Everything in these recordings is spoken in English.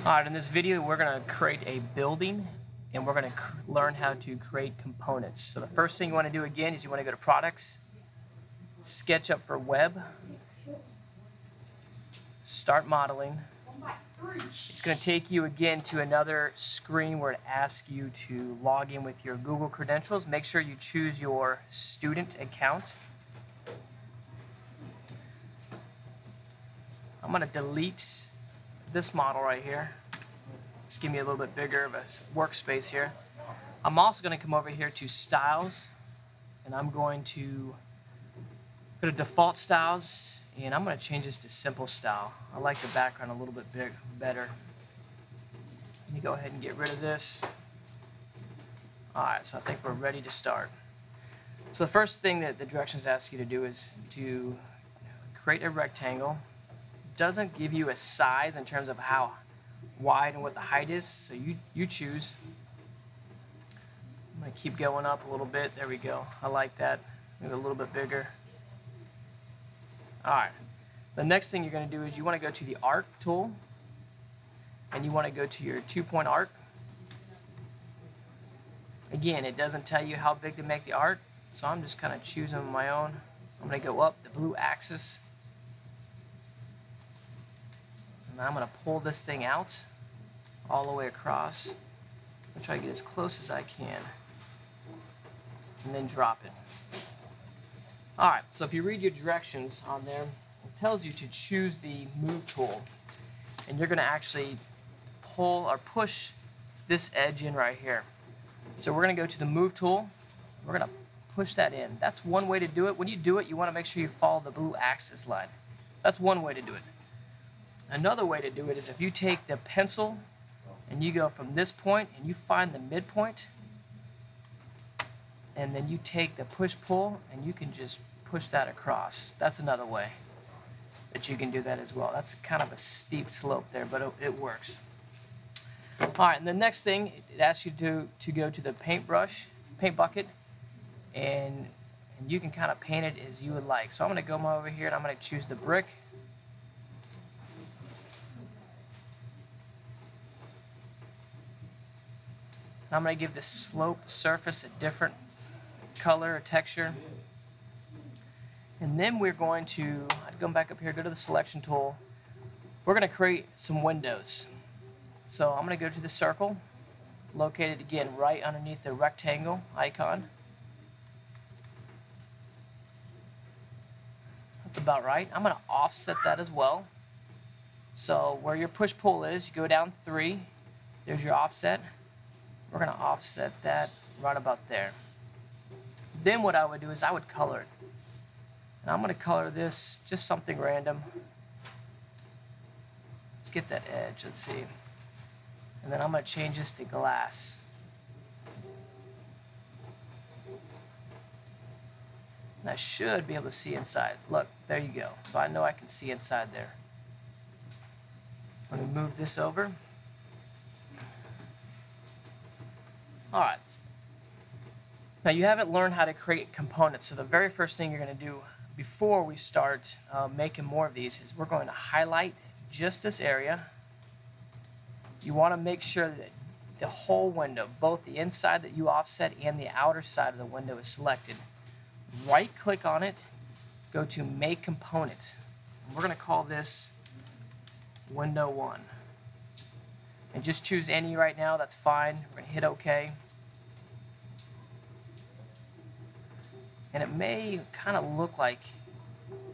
Alright, in this video we're going to create a building and we're going to learn how to create components. So the first thing you want to do again is you want to go to Products, SketchUp for Web, Start Modeling. It's going to take you again to another screen where it asks you to log in with your Google credentials. Make sure you choose your student account. I'm going to delete this model right here. Let's give me a little bit bigger of a workspace here. I'm also going to come over here to Styles, and I'm going to go to Default Styles, and I'm going to change this to Simple Style. I like the background a little bit better. Let me go ahead and get rid of this. Alright, so I think we're ready to start. So the first thing that the directions ask you to do is to create a rectangle. It doesn't give you a size in terms of how wide and what the height is, so you choose. I'm going to keep going up a little bit. There we go. I like that. Maybe a little bit bigger. Alright. The next thing you're going to do is you want to go to the Arc tool, and you want to go to your 2-point arc. Again, it doesn't tell you how big to make the arc, so I'm just kind of choosing my own. I'm going to go up the blue axis, and I'm going to pull this thing out all the way across. I'm going to try to get as close as I can, and then drop it. Alright, so if you read your directions on there, it tells you to choose the Move tool, and you're going to actually pull or push this edge in right here. So we're going to go to the Move tool. We're going to push that in. That's one way to do it. When you do it, you want to make sure you follow the blue axis line. That's one way to do it. Another way to do it is if you take the pencil and you go from this point and you find the midpoint, and then you take the push-pull and you can just push that across. That's another way that you can do that as well. That's kind of a steep slope there, but it works. Alright, and the next thing, it asks you to go to the paint bucket, and you can kind of paint it as you would like. So I'm going to go over here and I'm going to choose the brick. I'm going to give the slope surface a different color or texture. And then we're going to, I'd go back up here, go to the selection tool. We're going to create some windows. So I'm going to go to the circle, located again right underneath the rectangle icon. That's about right. I'm going to offset that as well. So where your push-pull is, you go down 3. There's your offset. We're going to offset that right about there. Then what I would do is I would color it. And I'm going to color this just something random. Let's get that edge. Let's see. And then I'm going to change this to glass. And I should be able to see inside. Look, there you go. So I know I can see inside there. Let me move this over. Alright. Now you haven't learned how to create components, so the very first thing you're going to do before we start making more of these is we're going to highlight just this area. You want to make sure that the whole window, both the inside that you offset and the outer side of the window is selected. Right click on it, go to Make Component. And we're going to call this Window 1. And just choose any right now, that's fine. We're going to hit OK. And it may kind of look like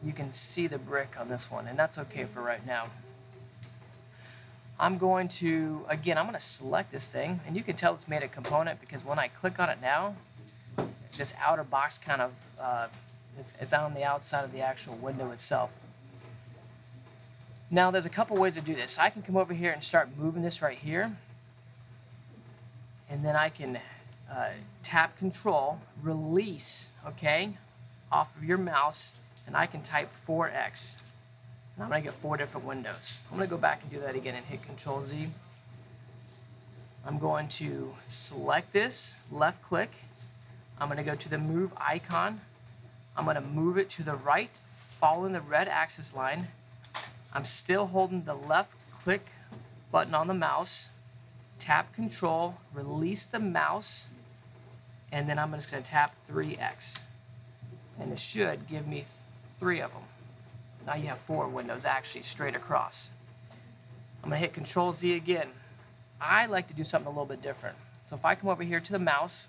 you can see the brick on this one, and that's okay for right now. I'm going to, again, I'm going to select this thing, and you can tell it's made a component because when I click on it now, this outer box kind of, it's on the outside of the actual window itself. Now there's a couple ways to do this. I can come over here and start moving this right here, and then I can tap Control, release, okay, off of your mouse, and I can type 4X. And I'm going to get 4 different windows. I'm going to go back and do that again and hit Control Z. I'm going to select this, left click. I'm going to go to the move icon. I'm going to move it to the right, following the red axis line. I'm still holding the left click button on the mouse, tap Control, release the mouse, and then I'm just going to tap 3X. And it should give me 3 of them. Now you have 4 windows actually straight across. I'm going to hit Control Z again. I like to do something a little bit different. So if I come over here to the mouse,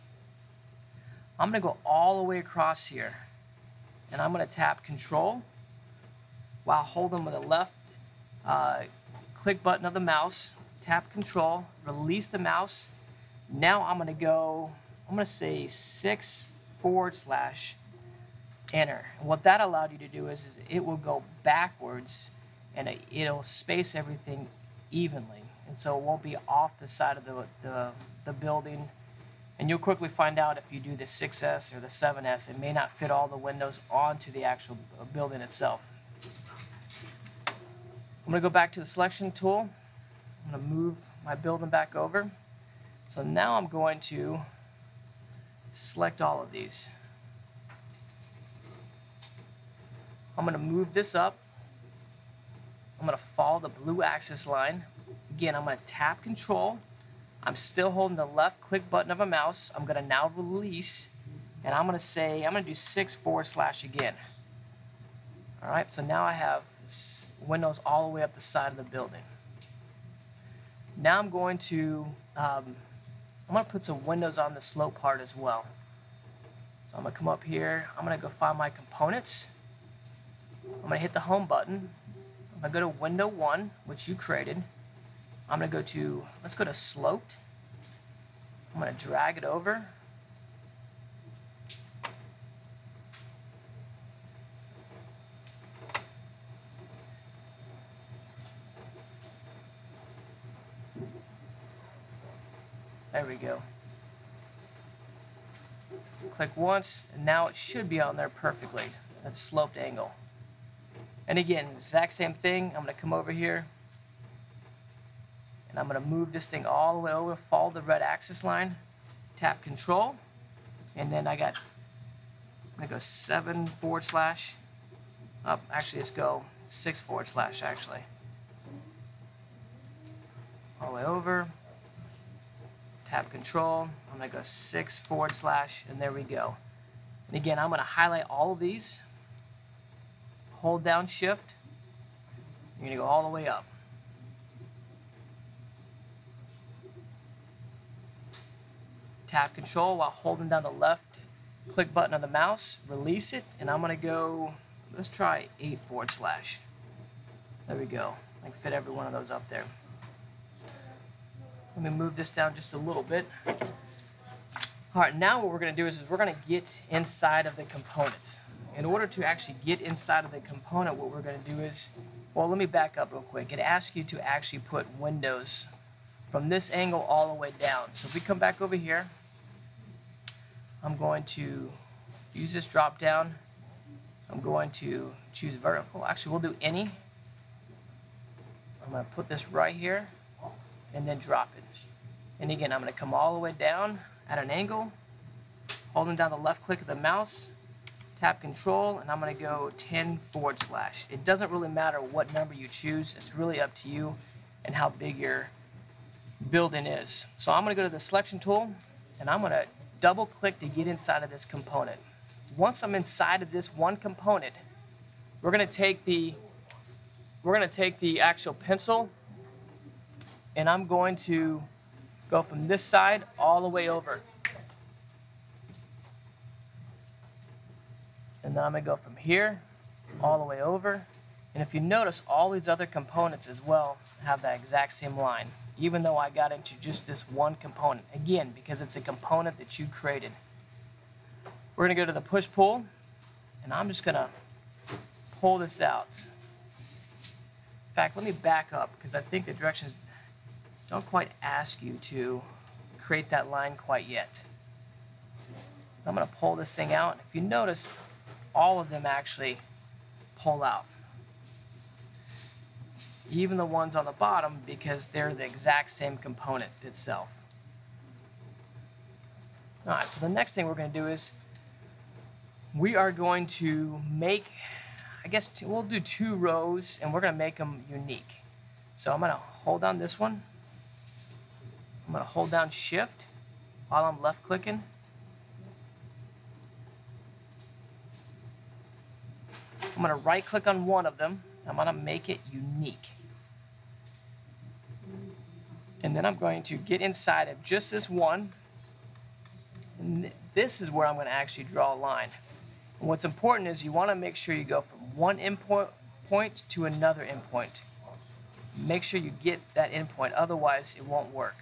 I'm going to go all the way across here. And I'm going to tap Control while holding with the left click button of the mouse, tap Control, release the mouse. Now I'm going to say 6 / enter. And what that allowed you to do is it will go backwards and it'll space everything evenly. And so it won't be off the side of the building. And you'll quickly find out if you do the 6S or the 7S, it may not fit all the windows onto the actual building itself. I'm going to go back to the selection tool. I'm going to move my building back over. So now I'm going to select all of these. I'm going to move this up. I'm going to follow the blue axis line. Again, I'm going to tap Control. I'm still holding the left click button of a mouse. I'm going to now release, and I'm going to do 6 / again. All right, so now I have windows all the way up the side of the building. Now I'm going to put some windows on the slope part as well. So I'm going to come up here. I'm going to go find my components. I'm going to hit the Home button. I'm going to go to Window 1, which you created. I'm going to go to, let's go to Sloped. I'm going to drag it over. There we go. Click once, and now it should be on there perfectly at a sloped angle. And again, exact same thing. I'm going to come over here, and I'm going to move this thing all the way over, follow the red axis line, tap Control, and then I'm going to go 7 / actually, let's go 6 / actually. All the way over. Tap Control, I'm going to go 6 / and there we go. And again, I'm going to highlight all of these, hold down Shift, you're going to go all the way up. Tap Control while holding down the left click button of the mouse, release it, and I'm going to go, let's try 8 / There we go. I can fit every one of those up there. Let me move this down just a little bit. All right, now what we're going to do is we're going to get inside of the components. In order to actually get inside of the component, what we're going to do is, well, let me back up real quick. It asks you to actually put windows from this angle all the way down. So if we come back over here, I'm going to use this drop down. I'm going to choose vertical. Actually, we'll do any. I'm going to put this right here and then drop it. And again, I'm going to come all the way down at an angle, holding down the left click of the mouse, tap Control, and I'm going to go 10 /. It doesn't really matter what number you choose. It's really up to you and how big your building is. So I'm going to go to the selection tool, and I'm going to double click to get inside of this component. Once I'm inside of this one component, we're going to take the actual pencil, and I'm going to go from this side all the way over. And then I'm going to go from here all the way over. And if you notice, all these other components as well have that exact same line, even though I got into just this one component. Again, because it's a component that you created. We're going to go to the push-pull, and I'm just going to pull this out. In fact, let me back up, because I think the directions don't quite ask you to create that line quite yet. I'm going to pull this thing out. If you notice, all of them actually pull out. Even the ones on the bottom, because they're the exact same component itself. All right, so the next thing we're going to do is we are going to make, we'll do 2 rows, and we're going to make them unique. So I'm going to hold down this one. I'm going to hold down Shift while I'm left clicking. I'm going to right click on one of them. I'm going to make it unique. And then I'm going to get inside of just this one. And this is where I'm going to actually draw a line. And what's important is you want to make sure you go from one endpoint to another endpoint. Make sure you get that endpoint, otherwise it won't work.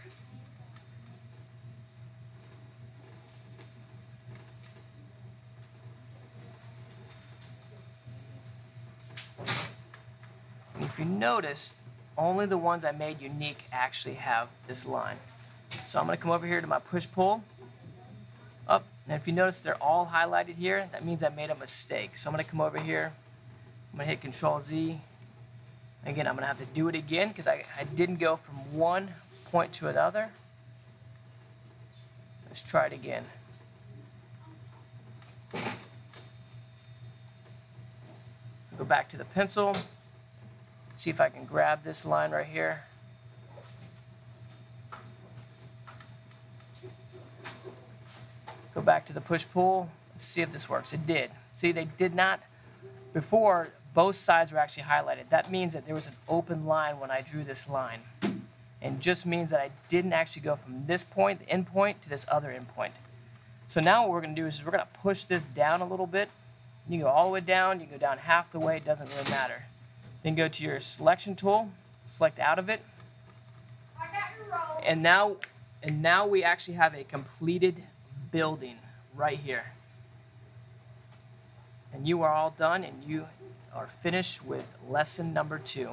And if you notice, only the ones I made unique actually have this line. So I'm going to come over here to my push-pull. Up, and if you notice they're all highlighted here, that means I made a mistake. So I'm going to come over here, I'm going to hit Control-Z. Again, I'm going to have to do it again because I didn't go from one point to another. Let's try it again. Go back to the pencil. See if I can grab this line right here. Go back to the push-pull. Let's see if this works. It did. See, they did not. Before, both sides were actually highlighted. That means that there was an open line when I drew this line. And just means that I didn't actually go from this point, the end point, to this other end point. So now what we're going to do is we're going to push this down a little bit. You can go all the way down. You can go down half the way. It doesn't really matter. Then go to your selection tool. Select out of it. And now we actually have a completed building right here. And you are all done, and you are finished with lesson number 2.